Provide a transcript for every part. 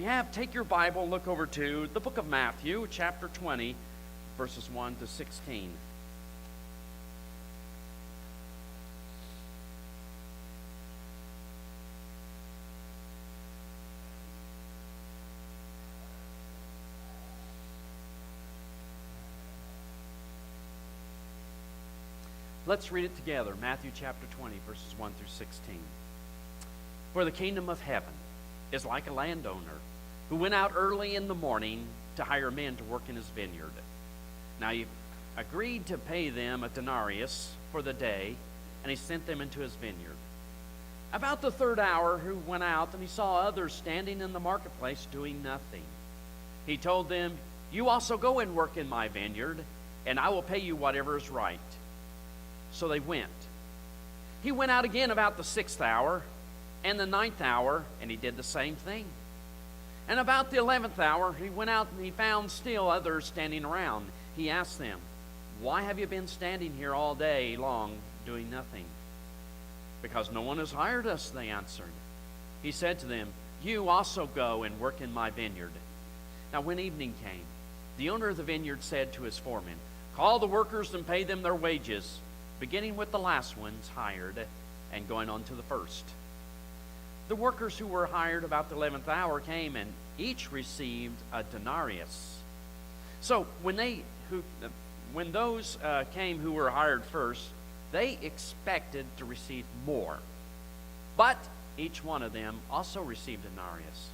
you have, take your Bible and look over to the book of Matthew, chapter 20, verses 1 to 16. Let's read it together. Matthew chapter 20, verses 1 through 16. For the kingdom of heaven is like a landowner who went out early in the morning to hire men to work in his vineyard. Now he agreed to pay them a denarius for the day, and he sent them into his vineyard. About the third hour, he went out, and he saw others standing in the marketplace doing nothing. He told them, "You also go and work in my vineyard, and I will pay you whatever is right." So they went. He went out again about the 6th hour and the 9th hour, and he did the same thing. And about the 11th hour, he went out and he found still others standing around. He asked them, "Why have you been standing here all day long doing nothing?" "Because no one has hired us," they answered. He said to them, "You also go and work in my vineyard." Now when evening came, the owner of the vineyard said to his foreman, "Call the workers and pay them their wages, beginning with the last ones hired and going on to the first." The workers who were hired about the 11th hour came, and each received a denarius. So when those came who were hired first, they expected to receive more. But each one of them also received a denarius.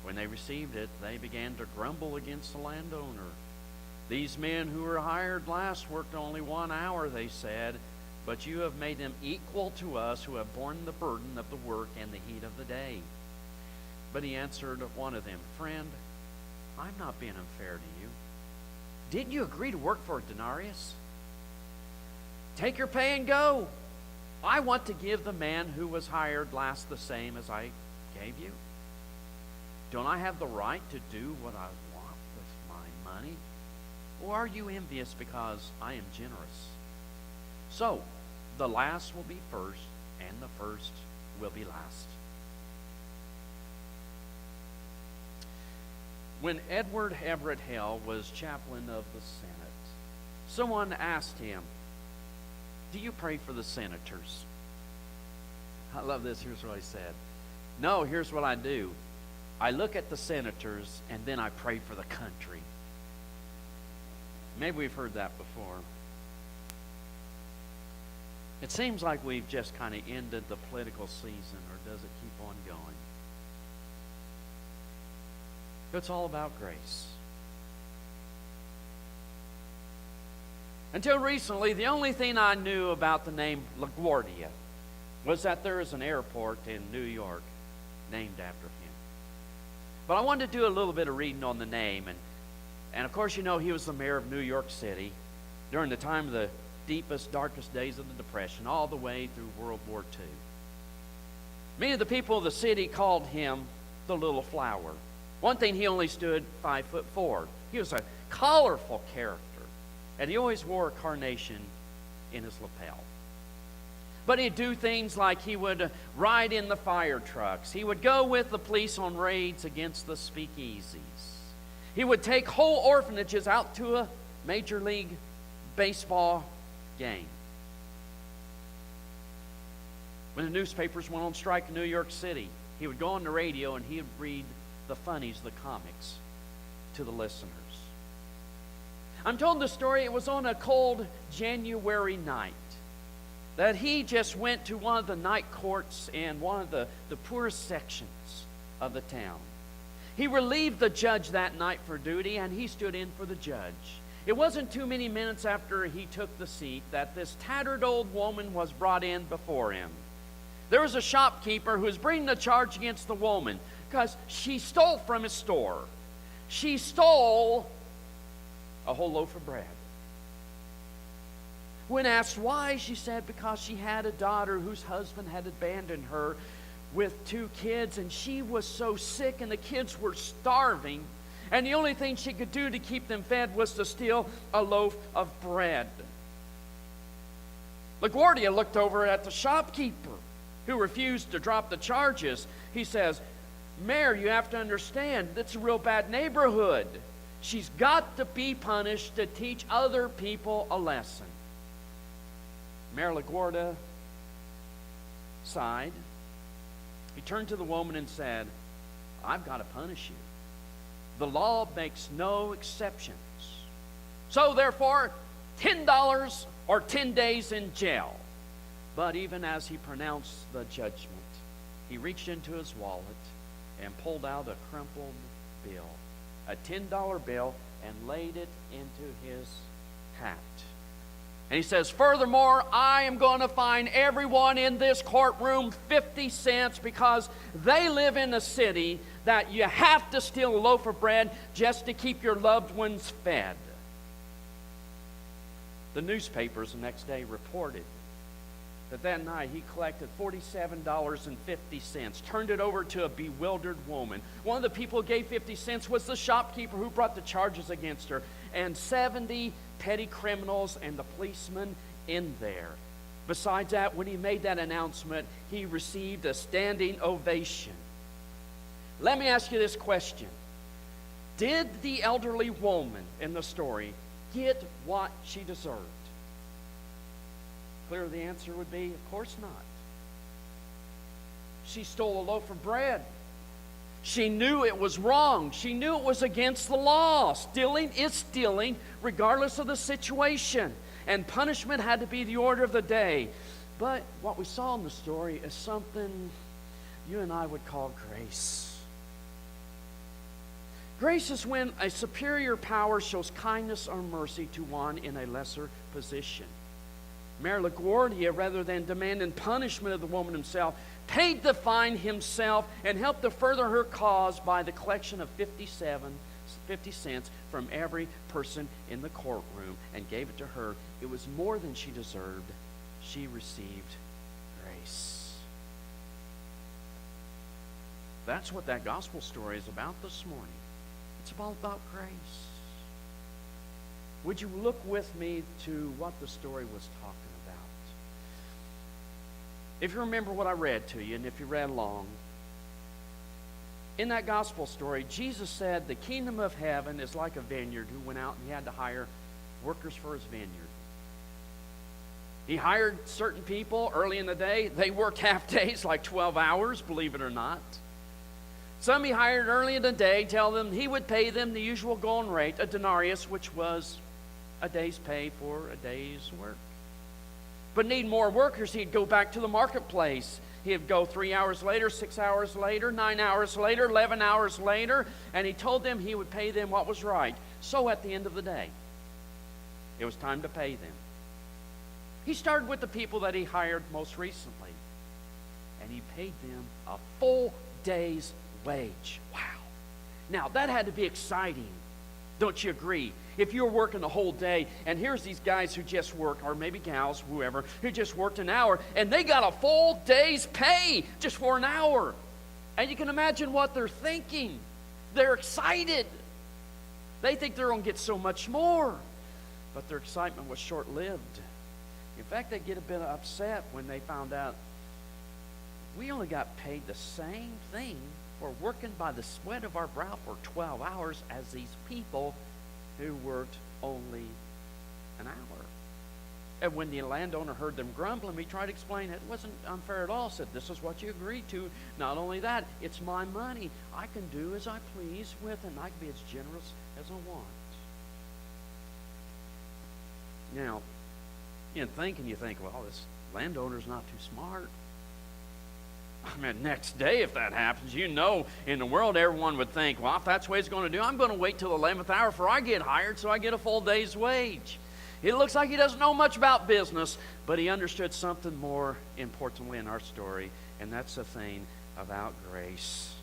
When they received it, they began to grumble against the landowner. "These men who were hired last worked only 1 hour," they said, "but you have made them equal to us who have borne the burden of the work and the heat of the day." But he answered one of them, "Friend, I'm not being unfair to you. Didn't you agree to work for a denarius? Take your pay and go. I want to give the man who was hired last the same as I gave you. Don't I have the right to do what I want with my money? Or are you envious because I am generous?" So the last will be first, and the first will be last. When Edward Everett Hale was chaplain of the Senate, someone asked him, "Do you pray for the senators?" I love this. Here's what he said. "No, here's what I do. I look at the senators, and then I pray for the country." Maybe we've heard that before. It seems like we've just kind of ended the political season, or does it keep on going? It's all about grace. Until recently, the only thing I knew about the name LaGuardia was that there is an airport in New York named after him. But I wanted to do a little bit of reading on the name, and of course, you know, he was the mayor of New York City during the time of the deepest, darkest days of the Depression, all the way through World War II. Many of the people of the city called him the Little Flower. One thing, he only stood 5'4". He was a colorful character, and he always wore a carnation in his lapel. But he'd do things like he would ride in the fire trucks. He would go with the police on raids against the speakeasies. He would take whole orphanages out to a Major League Baseball game. When the newspapers went on strike in New York City, he would go on the radio and he would read the funnies, the comics, to the listeners. I'm told the story, it was on a cold January night that he just went to one of the night courts in one of the poorest sections of the town. He relieved the judge that night for duty, and he stood in for the judge. It wasn't too many minutes after he took the seat that this tattered old woman was brought in before him. There was a shopkeeper who was bringing a charge against the woman because she stole from his store. She stole a whole loaf of bread. When asked why, she said because she had a daughter whose husband had abandoned her with 2 kids, and she was so sick and the kids were starving, and the only thing she could do to keep them fed was to steal a loaf of bread. LaGuardia looked over at the shopkeeper who refused to drop the charges. He says, Mayor, you have to understand, that's a real bad neighborhood. She's got to be punished to teach other people a lesson. Mayor LaGuardia sighed. He turned to the woman and said, I've got to punish you. The law makes no exceptions. So therefore, $10 or 10 days in jail. But even as he pronounced the judgment, he reached into his wallet and pulled out a crumpled bill, a $10 bill, and laid it into his hat. And he says, furthermore, I am going to fine everyone in this courtroom 50 cents because they live in a city that you have to steal a loaf of bread just to keep your loved ones fed. The newspapers the next day reported that night he collected $47.50, turned it over to a bewildered woman. One of the people who gave 50 cents was the shopkeeper who brought the charges against her, and 70 petty criminals and the policeman in there. Besides that, when he made that announcement, he received a standing ovation. Let me ask you this question. Did the elderly woman in the story get what she deserved? Clearly the answer would be, of course not. She stole a loaf of bread. She knew it was wrong. She knew it was against the law. Stealing is stealing, regardless of the situation. And punishment had to be the order of the day. But what we saw in the story is something you and I would call grace. Grace is when a superior power shows kindness or mercy to one in a lesser position. Mayor LaGuardia, rather than demanding punishment of the woman himself, paid the fine himself and helped to further her cause by the collection of 50 cents from every person in the courtroom and gave it to her. It was more than she deserved. She received grace. That's what that gospel story is about this morning. It's all about grace. Would you look with me to what the story was talking about? If you remember what I read to you, and if you read along, in that gospel story, Jesus said the kingdom of heaven is like a vineyard who went out and he had to hire workers for his vineyard. He hired certain people early in the day. They worked half days, like 12 hours, believe it or not. Some he hired early in the day, tell them he would pay them the usual going rate, a denarius, which was a day's pay for a day's work. But need more workers, he'd go back to the marketplace. He'd go 3 hours later, 6 hours later, 9 hours later, 11 hours later, and he told them he would pay them what was right. So at the end of the day, it was time to pay them. He started with the people that he hired most recently, and he paid them a full day's wage. Wow. Now, that had to be exciting. Don't you agree? If you're working the whole day, and here's these guys who just work, or maybe gals, whoever, who just worked an hour, and they got a full day's pay just for an hour. And you can imagine what they're thinking. They're excited. They think they're going to get so much more. But their excitement was short-lived. In fact, they get a bit upset when they found out we only got paid the same thing for working by the sweat of our brow for 12 hours as these people who worked only an hour. And when the landowner heard them grumbling, he tried to explain it wasn't unfair at all. Said, this is what you agreed to. Not only that, it's my money. I can do as I please with it, and I can be as generous as I want. Now, in thinking, you think, well, this landowner's not too smart. I mean, next day, if that happens, you know, in the world, everyone would think, well, if that's the way it's going to do, I'm going to wait till the 11th hour before I get hired so I get a full day's wage. It looks like he doesn't know much about business, but he understood something more importantly in our story, and that's the thing about grace.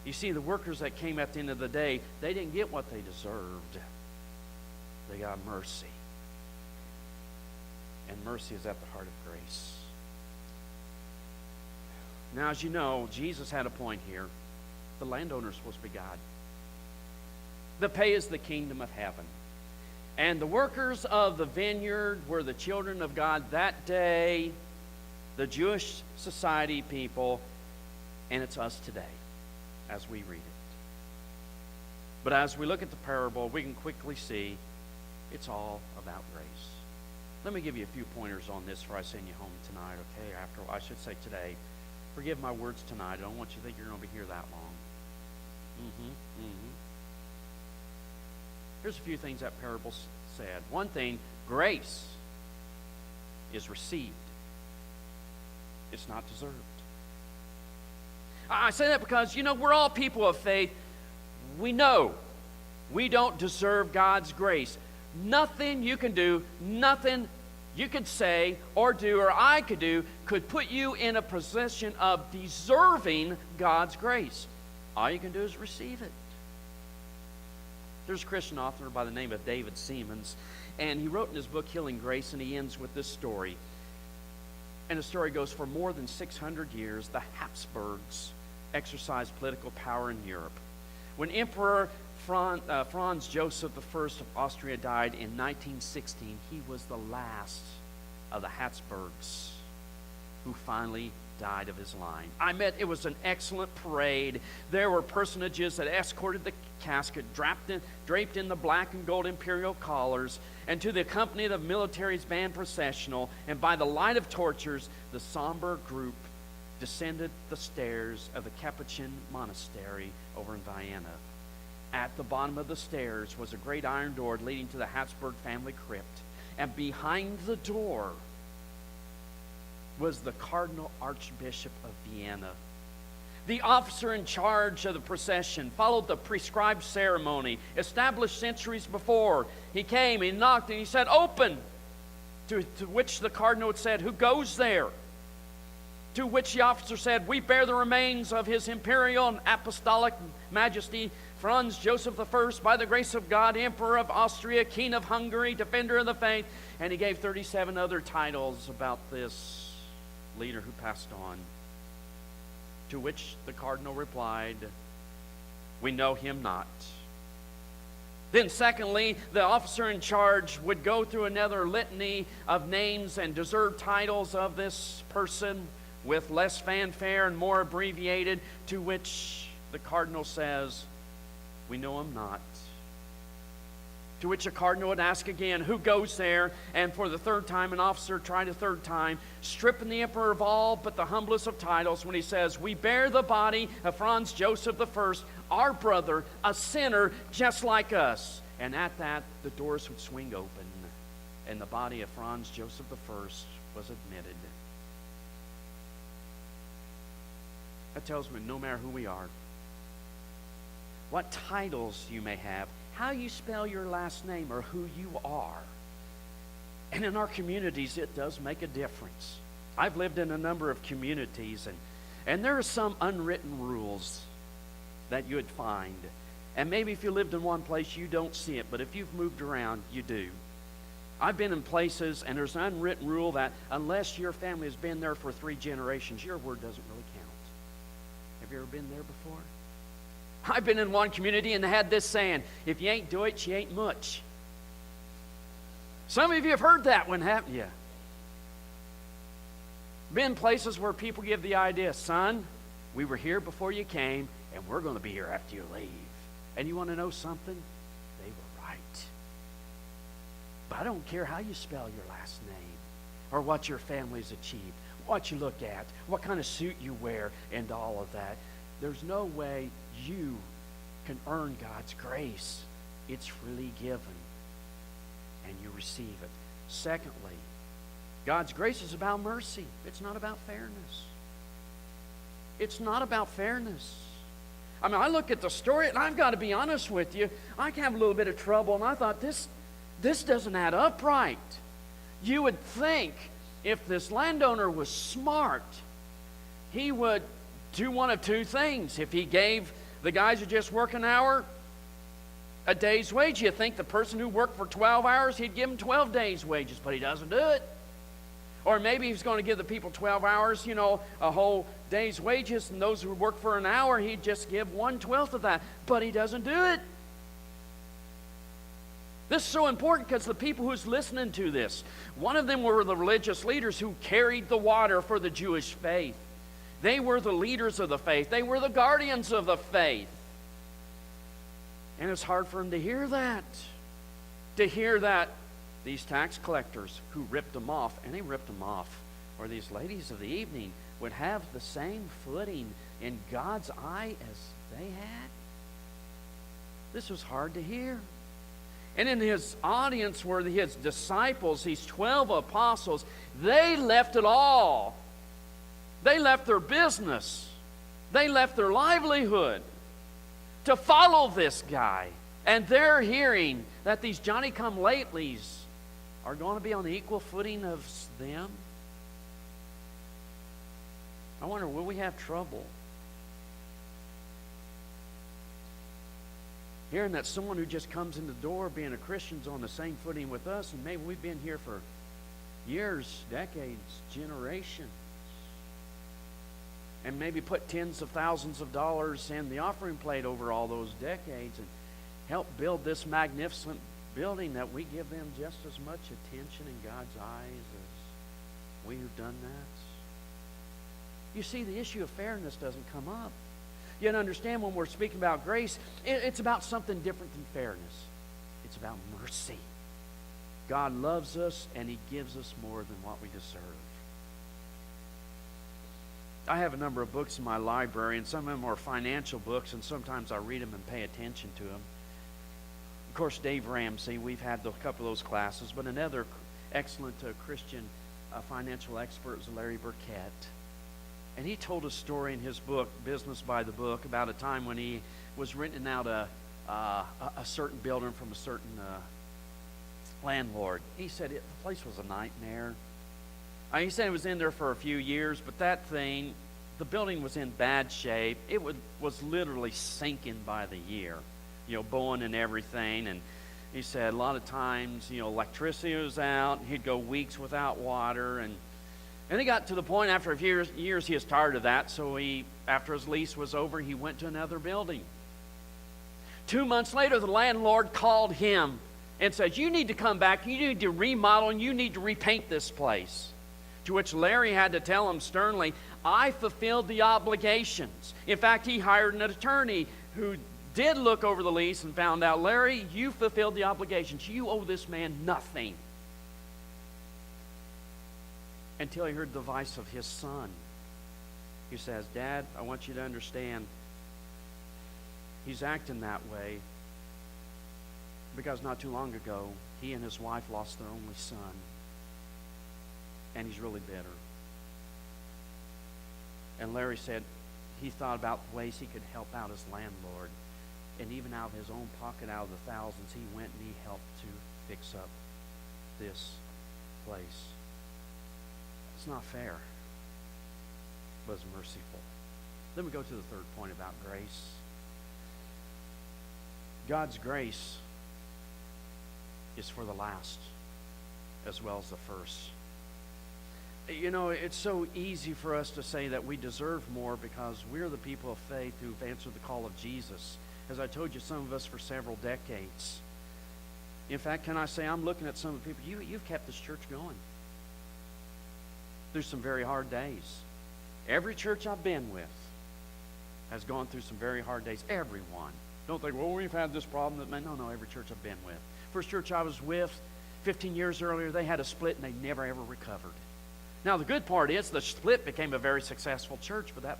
You see, the workers that came at the end of the day, they didn't get what they deserved. They got mercy. And mercy is at the heart of grace. Now, as you know, Jesus had a point here. The landowner is supposed to be God. The pay is the kingdom of heaven. And the workers of the vineyard were the children of God that day, the Jewish society people, and it's us today. as we read it. But as we look at the parable, we can quickly see it's all about grace. Let me give you a few pointers on this before I send you home tonight, okay? I should say today. Forgive my words tonight. I don't want you to think you're going to be here that long. Here's a few things that parable said. One thing, grace is received. It's not deserved. I say that because, we're all people of faith. We know we don't deserve God's grace. Nothing you can do, nothing you could say or do or I could do could put you in a position of deserving God's grace. All you can do is receive it. There's a Christian author by the name of David Seamands, and he wrote in his book, Healing Grace, and he ends with this story. And the story goes, for more than 600 years, the Habsburgs exercised political power in Europe. When Emperor Franz Joseph I of Austria died in 1916, he was the last of the Habsburgs who finally died of his line. It was an excellent parade. There were personages that escorted the casket, draped in the black and gold imperial collars, and to the accompaniment of military's band processional, and by the light of torches, the somber group descended the stairs of the Capuchin monastery over in Vienna. At the bottom of the stairs was a great iron door leading to the Habsburg family crypt, and behind the door was the Cardinal Archbishop of Vienna. The officer in charge of the procession followed the prescribed ceremony established centuries before. He came, he knocked, and he said, "Open!" To which the cardinal had said, "Who goes there?" To which the officer said, "We bear the remains of His Imperial and Apostolic Majesty Franz Joseph I, by the grace of God, Emperor of Austria, King of Hungary, Defender of the Faith." And he gave 37 other titles about this leader who passed on. To which the cardinal replied, "We know him not." Then secondly, the officer in charge would go through another litany of names and deserved titles of this person with less fanfare and more abbreviated, to which the cardinal says, "We know him not." To which a cardinal would ask again, "Who goes there?" And for the third time, an officer tried a third time, stripping the emperor of all but the humblest of titles, when he says, "We bear the body of Franz Joseph I, our brother, a sinner just like us." And at that, the doors would swing open, and the body of Franz Joseph I was admitted. That tells me no matter who we are, what titles you may have, how you spell your last name, or who you are. And in our communities, it does make a difference. I've lived in a number of communities, and there are some unwritten rules that you would find. And maybe if you lived in one place, you don't see it, but if you've moved around, you do. I've been in places, and there's an unwritten rule that unless your family has been there for 3 generations, your word doesn't really count. Have you ever been there before? I've been in one community and they had this saying, "If you ain't Deutsch, you ain't much." Some of you have heard that one, haven't you? Been places where people give the idea, "Son, we were here before you came, and we're going to be here after you leave." And you want to know something? They were right. But I don't care how you spell your last name, or what your family's achieved, what you look at, what kind of suit you wear, and all of that. There's no way you can earn God's grace. It's freely given, and you receive it. Secondly, God's grace is about mercy. It's not about fairness. It's not about fairness. I look at the story, and I've got to be honest with you, I have a little bit of trouble, and I thought, this doesn't add up right. You would think if this landowner was smart, he would do one of two things. If he gave the guys who just work an hour a day's wage, you think the person who worked for 12 hours, he'd give them 12 days' wages, but he doesn't do it. Or maybe he's going to give the people 12 hours, a whole day's wages, and those who work for an hour, he'd just give 1/12 of that, but he doesn't do it. This is so important because the people who's listening to this, one of them were the religious leaders who carried the water for the Jewish faith. They were the leaders of the faith. They were the guardians of the faith. And it's hard for them to hear that. To hear that these tax collectors who ripped them off, and they ripped them off, or these ladies of the evening would have the same footing in God's eye as they had. This was hard to hear. And in his audience were his disciples, these 12 apostles. They left it all. They left their business. They left their livelihood to follow this guy. And they're hearing that these Johnny-come-latelys are going to be on the equal footing of them. I wonder, will we have trouble hearing that someone who just comes in the door being a Christian's on the same footing with us, and maybe we've been here for years, decades, generations, and maybe put tens of thousands of dollars in the offering plate over all those decades and help build this magnificent building, that we give them just as much attention in God's eyes as we have done that. You see, the issue of fairness doesn't come up. You understand, when we're speaking about grace, it's about something different than fairness. It's about mercy. God loves us, and He gives us more than what we deserve. I have a number of books in my library, and some of them are financial books, and sometimes I read them and pay attention to them. Of course, Dave Ramsey, we've had a couple of those classes, but another excellent Christian financial expert is Larry Burkett. And he told a story in his book, Business by the Book, about a time when he was renting out a certain building from a certain landlord. He said the place was a nightmare. He said it was in there for a few years, but that thing, the building was in bad shape. It was literally sinking by the year, bowing and everything. And he said a lot of times, electricity was out. He'd go weeks without water, and he got to the point after a few years he was tired of that, so after his lease was over, he went to another building. 2 months later, the landlord called him and said, "You need to come back, you need to remodel, and you need to repaint this place." To which Larry had to tell him sternly, "I fulfilled the obligations." In fact, he hired an attorney who did look over the lease and found out, "Larry, you fulfilled the obligations. You owe this man nothing." Until he heard the voice of his son. He says, "Dad, I want you to understand, he's acting that way because not too long ago, he and his wife lost their only son, and he's really bitter." And Larry said he thought about ways he could help out his landlord, and even out of his own pocket, out of the thousands, he went and he helped to fix up this place. It's not fair, but it's merciful. Then we go to the third point about grace. God's grace is for the last as well as the first. It's so easy for us to say that we deserve more because we're the people of faith who've answered the call of Jesus. As I told you, some of us for several decades. In fact, can I say, I'm looking at some of the people, you've kept this church going through some very hard days. Every church I've been with has gone through some very hard days. Everyone. Don't think, well, we've had this problem. No, every church I've been with. First church I was with, 15 years earlier, they had a split and they never ever recovered. Now the good part is the split became a very successful church, but that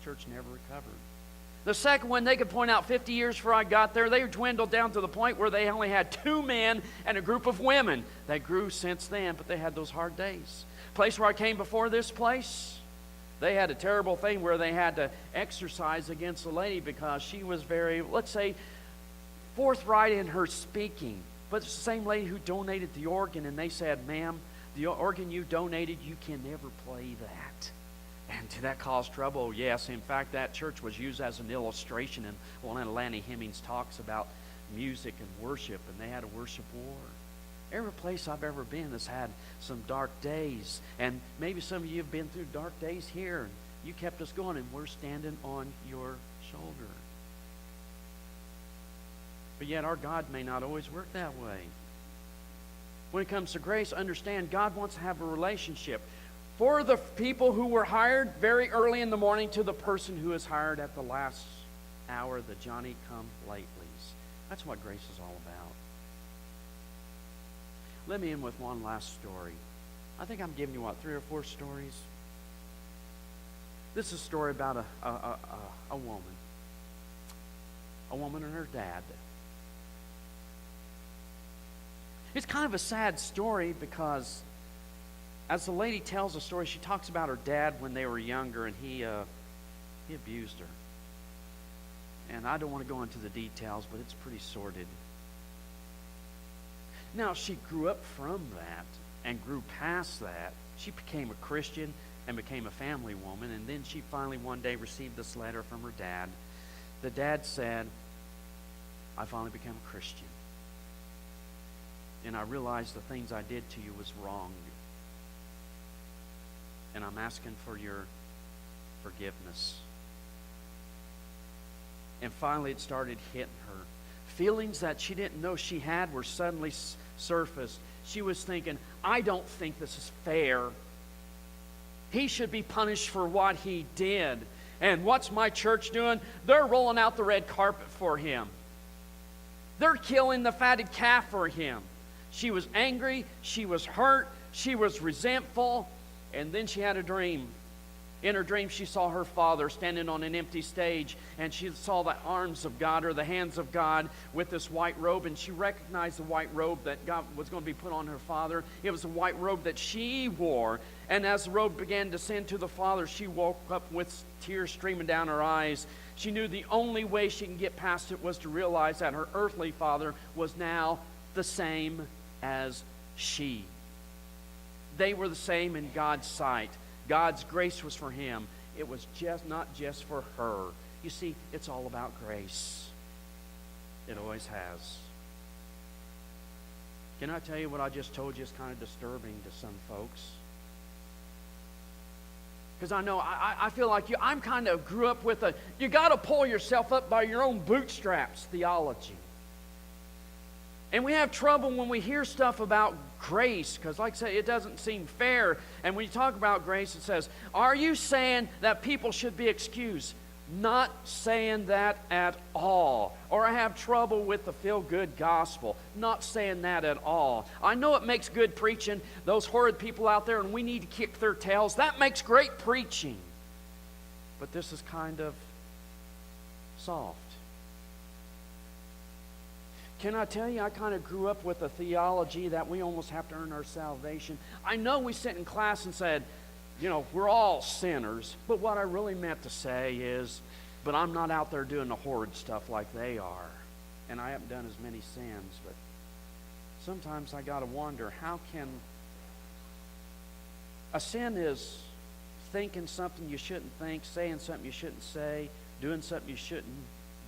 church never recovered. The second one, they could point out 50 years before I got there, they dwindled down to the point where they only had 2 men and a group of women. They grew since then, but they had those hard days. Place where I came before this place, they had a terrible thing where they had to exercise against a lady because she was very, let's say, forthright in her speaking. But it's the same lady who donated the organ, and they said, "Ma'am, the organ you donated, you can never play that." And that caused trouble. Yes, in fact, that church was used as an illustration in one of Lanny Hemmings' talks about music and worship, and they had a worship war. Every place I've ever been has had some dark days, and maybe some of you have been through dark days here, and you kept us going, and we're standing on your shoulder. But yet our God may not always work that way. When it comes to grace, understand God wants to have a relationship. For the people who were hired very early in the morning to the person who is hired at the last hour, the Johnny-come-latelys. That's what grace is all about. Let me end with one last story. I think I'm giving you, 3 or 4 stories? This is a story about a woman. A woman and her dad. It's kind of a sad story because as the lady tells the story, she talks about her dad when they were younger, and he abused her. And I don't want to go into the details, but it's pretty sordid. Now, she grew up from that and grew past that. She became a Christian and became a family woman, and then she finally one day received this letter from her dad. The dad said, I finally became a Christian, and I realized the things I did to you was wrong, and I'm asking for your forgiveness. And finally it started hitting her. Feelings that she didn't know she had were suddenly surfaced. She was thinking, I don't think this is fair. He should be punished for what he did. And what's my church doing? They're rolling out the red carpet for him. They're killing the fatted calf for him. She was angry. She was hurt. She was resentful. And then she had a dream. In her dream, she saw her father standing on an empty stage, and she saw the arms of God, or the hands of God, with this white robe, and she recognized the white robe that God was going to be put on her father. It was a white robe that she wore, and as the robe began to descend to the father, she woke up with tears streaming down her eyes. She knew the only way she can get past it was to realize that her earthly father was now the same as she. They were the same in God's sight. God's grace was for him. It was not just for her. You see, it's all about grace. It always has. Can I tell you what I just told you is kind of disturbing to some folks? Because I know, I feel like I'm kind of grew up with you got to pull yourself up by your own bootstraps theology. And we have trouble when we hear stuff about grace, because like I say, it doesn't seem fair. And when you talk about grace, it says, are you saying that people should be excused? Not saying that at all. Or I have trouble with the feel-good gospel. Not saying that at all. I know it makes good preaching. Those horrid people out there, and we need to kick their tails. That makes great preaching. But this is kind of soft. Can I tell you, I kind of grew up with a theology that we almost have to earn our salvation. I know we sit in class and said, we're all sinners. But what I really meant to say is, but I'm not out there doing the horrid stuff like they are. And I haven't done as many sins. But sometimes I got to wonder, how can... A sin is thinking something you shouldn't think, saying something you shouldn't say, doing something you shouldn't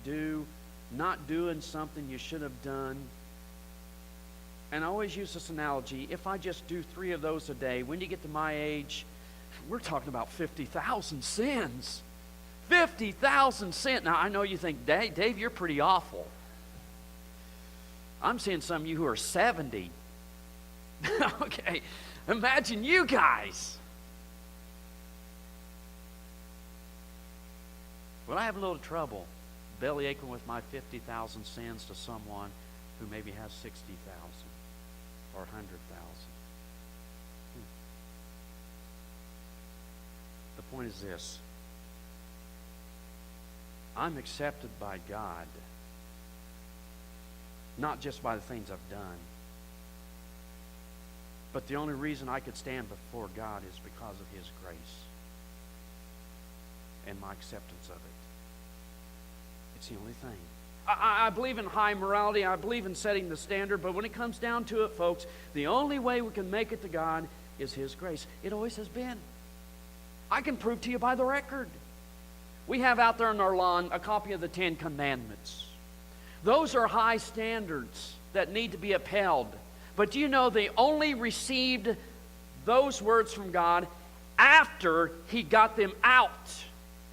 do, not doing something you should have done. And I always use this analogy. If I just do 3 of those a day, when you get to my age, we're talking about 50,000 sins. 50,000 sins. Now, I know you think, Dave, you're pretty awful. I'm seeing some of you who are 70. Okay, imagine you guys. Well, I have a little trouble belly aching with my 50,000 sins to someone who maybe has 60,000 or 100,000. The point is this. I'm accepted by God, not just by the things I've done, but the only reason I could stand before God is because of His grace and my acceptance of it. It's the only thing. I believe in high morality. I believe in setting the standard. But when it comes down to it, folks, the only way we can make it to God is His grace. It always has been. I can prove to you by the record. We have out there on our lawn a copy of the 10 Commandments. Those are high standards that need to be upheld. But do you know they only received those words from God after He got them out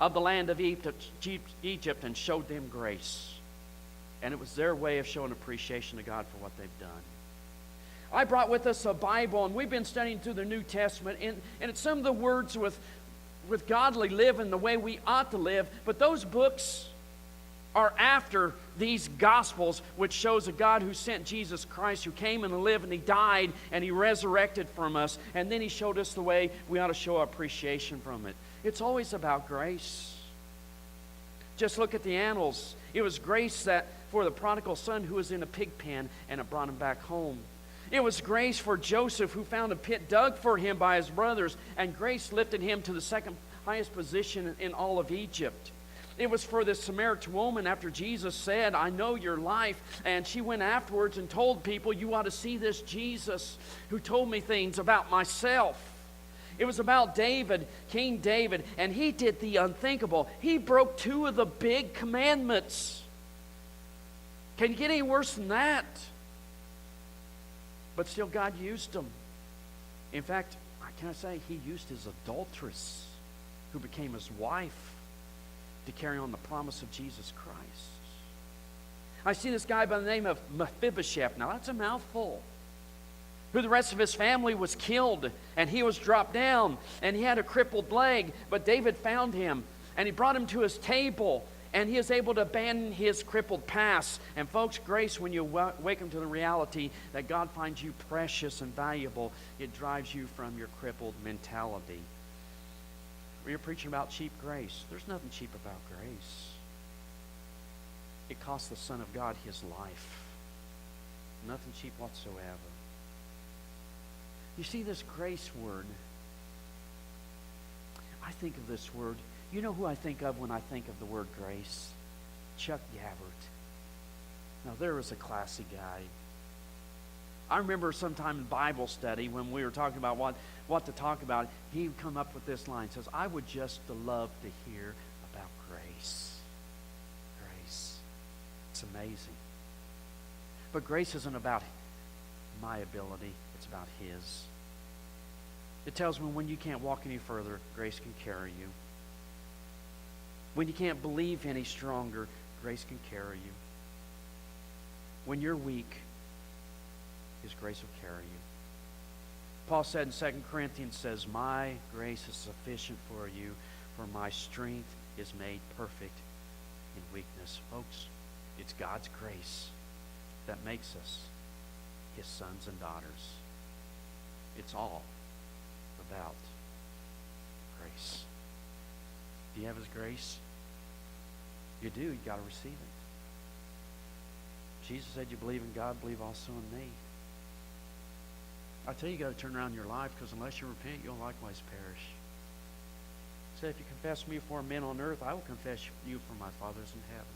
of the land of Egypt and showed them grace. And it was their way of showing appreciation to God for what they've done. I brought with us a Bible, and we've been studying through the New Testament, and it's some of the words with godly living the way we ought to live, but those books are after these Gospels, which shows a God who sent Jesus Christ, who came and lived, and He died, and He resurrected from us, and then He showed us the way we ought to show appreciation from it. It's always about grace. Just look at the annals. It was grace that for the prodigal son who was in a pig pen, and it brought him back home. It was grace for Joseph, who found a pit dug for him by his brothers, and grace lifted him to the second highest position in all of Egypt. It was for this Samaritan woman after Jesus said, I know your life. And she went afterwards and told people, you ought to see this Jesus who told me things about myself. It was about David, King David, and he did the unthinkable. He broke 2 of the big commandments. Can you get any worse than that? But still God used him. In fact, can I say, he used his adulteress, who became his wife, to carry on the promise of Jesus Christ. I see this guy by the name of Mephibosheth. Now that's a mouthful. Who the rest of his family was killed, and he was dropped down, and he had a crippled leg, but David found him, and he brought him to his table, and he is able to abandon his crippled past. And folks, grace, when you wake up to the reality that God finds you precious and valuable, it drives you from your crippled mentality. You're preaching about cheap grace. There's nothing cheap about grace. It cost the Son of God his life. Nothing cheap whatsoever. You see this grace word, I think of this word. You know who I think of when I think of the word grace? Chuck Gabbert. Now, there was a classy guy. I remember sometime in Bible study when we were talking about what to talk about, he would come up with this line. He says, I would just love to hear about grace. Grace. It's amazing. But grace isn't about my ability. It's about His. It tells me when you can't walk any further, grace can carry you. When you can't believe any stronger, grace can carry you. When you're weak, His grace will carry you. Paul said in 2 Corinthians, says, my grace is sufficient for you, for my strength is made perfect in weakness. Folks, it's God's grace that makes us His sons and daughters. It's all about grace. Do you have His grace? You do. You've got to receive it. Jesus said, you believe in God, believe also in me. I tell you, you got to turn around your life, because unless you repent, you'll likewise perish. He said, if you confess me before men on earth, I will confess you for my Father's in heaven.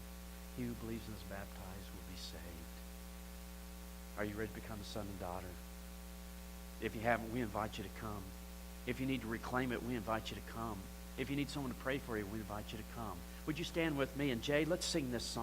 He who believes and is baptized will be saved. Are you ready to become a son and daughter? If you haven't, we invite you to come. If you need to reclaim it, we invite you to come. If you need someone to pray for you, we invite you to come. Would you stand with me? And Jay, let's sing this song.